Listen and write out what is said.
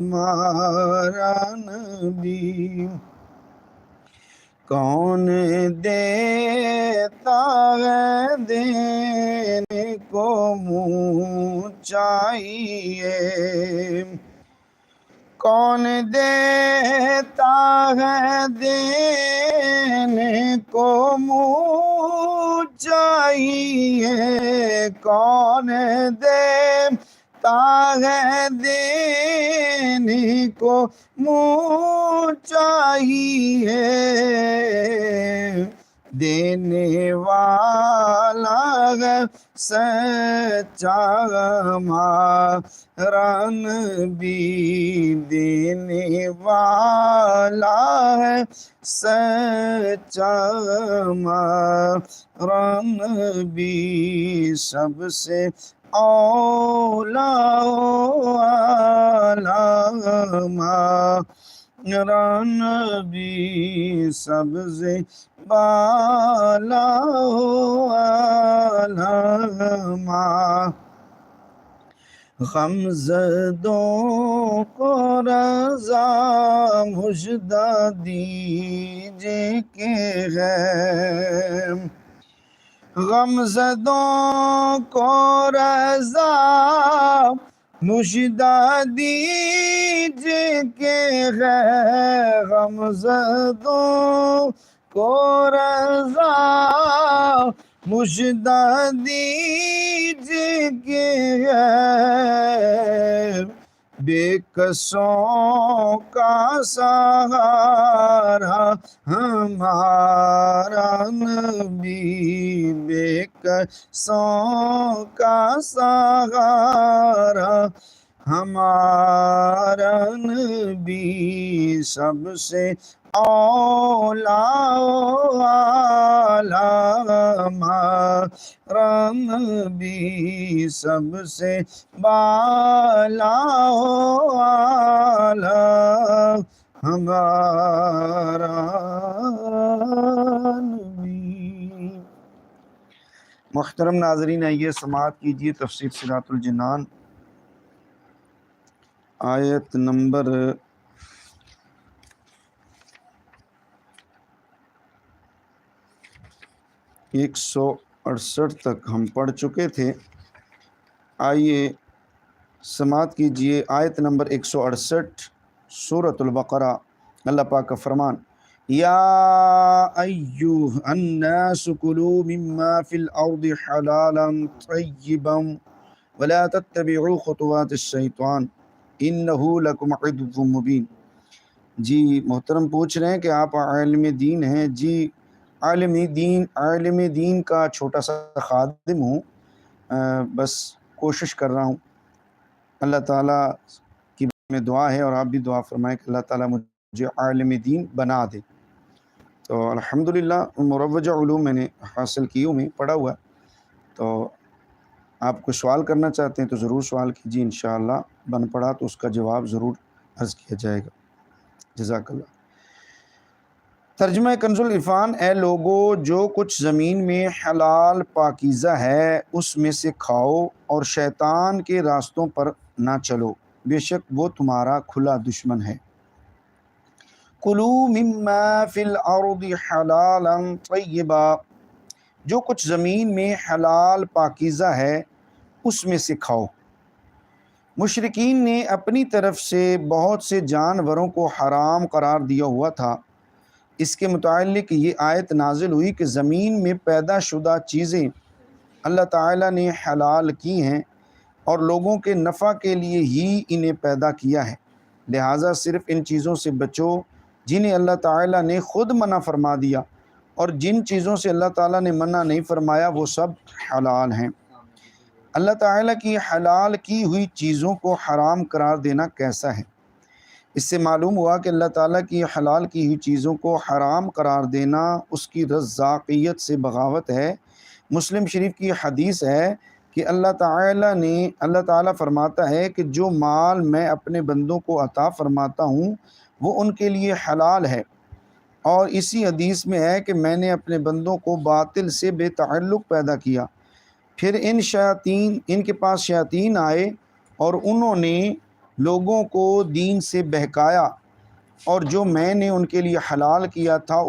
ہمارا نبی کون دیتا ہے دینے کو منہ چاہیے، کون دیتا ہے دینے کو منہ چاہیے، کون دیتا ہے دینے کو منہ چاہیے، دینے والا ہے سچا ہمارا نبی، دینے والا ہے سچا ہمارا نبی، سب سے اولا ہمارا نبی، سب سے بالا غمزدوں کو رضا مژدہ دیجئے کہ ہے، غمزدوں کو رضا مژدہ دیجئے کہ ہے، غمزدوں کو رضا مژدہ دیجئے کہ ہے، بے کسوں کا سہارا ہمارا نبی، بے کسوں کا سہارا ہمارا نبی، سب سے اولا ہمارا نبی، سب سے بالا ہمارا نبی۔ محترم ناظرین، آئیے سماعت کیجیے تفسیر صراط الجنان آیت نمبر 168 تک ہم پڑھ چکے تھے۔ آئیے سماعت کیجیے آیت نمبر 168 سورۃ البقرہ۔ اللہ پاک کا فرمان، یا ایھا الناس کلوا مما فی الارض حلالا طیبا ولا تتبعوا خطوات الشیطان انہ لکم عدو مبین۔ جی محترم پوچھ رہے ہیں کہ آپ عالم دین ہیں؟ جی عالم دین کا چھوٹا سا خادم ہوں، بس کوشش کر رہا ہوں۔ اللہ تعالیٰ کی میں دعا ہے اور آپ بھی دعا فرمائیں کہ اللہ تعالیٰ مجھے عالم دین بنا دے۔ تو الحمدللہ مروجہ علوم میں نے حاصل کی ہوں، پڑھا ہوا ہے۔ تو آپ کو سوال کرنا چاہتے ہیں تو ضرور سوال کیجیے، انشاءاللہ بن پڑا تو اس کا جواب ضرور عرض کیا جائے گا۔ جزاک اللہ۔ ترجمہ کنز العرفان، اے لوگو جو کچھ زمین میں حلال پاکیزہ ہے اس میں سے کھاؤ اور شیطان کے راستوں پر نہ چلو، بے شک وہ تمہارا کھلا دشمن ہے۔ کلو مما فی الارض حلالا طیبا، جو کچھ زمین میں حلال پاکیزہ ہے اس میں سے کھاؤ۔ مشرکین نے اپنی طرف سے بہت سے جانوروں کو حرام قرار دیا ہوا تھا۔ اس کے متعلق یہ آیت نازل ہوئی کہ زمین میں پیدا شدہ چیزیں اللہ تعالیٰ نے حلال کی ہیں اور لوگوں کے نفع کے لیے ہی انہیں پیدا کیا ہے، لہٰذا صرف ان چیزوں سے بچو جنہیں اللہ تعالیٰ نے خود منع فرما دیا، اور جن چیزوں سے اللہ تعالیٰ نے منع نہیں فرمایا وہ سب حلال ہیں۔ اللہ تعالیٰ کی حلال کی ہوئی چیزوں کو حرام قرار دینا کیسا ہے؟ اس سے معلوم ہوا کہ اللہ تعالیٰ کی حلال کی ہوئی چیزوں کو حرام قرار دینا اس کی رزاقیت سے بغاوت ہے۔ مسلم شریف کی حدیث ہے کہ اللہ تعالیٰ فرماتا ہے کہ جو مال میں اپنے بندوں کو عطا فرماتا ہوں وہ ان کے لیے حلال ہے، اور اسی حدیث میں ہے کہ میں نے اپنے بندوں کو باطل سے بے تعلق پیدا کیا، پھر ان کے پاس شیاطین آئے اور انہوں نے لوگوں کو دین سے بہکایا اور جو میں نے ان کے لیے حلال کیا تھا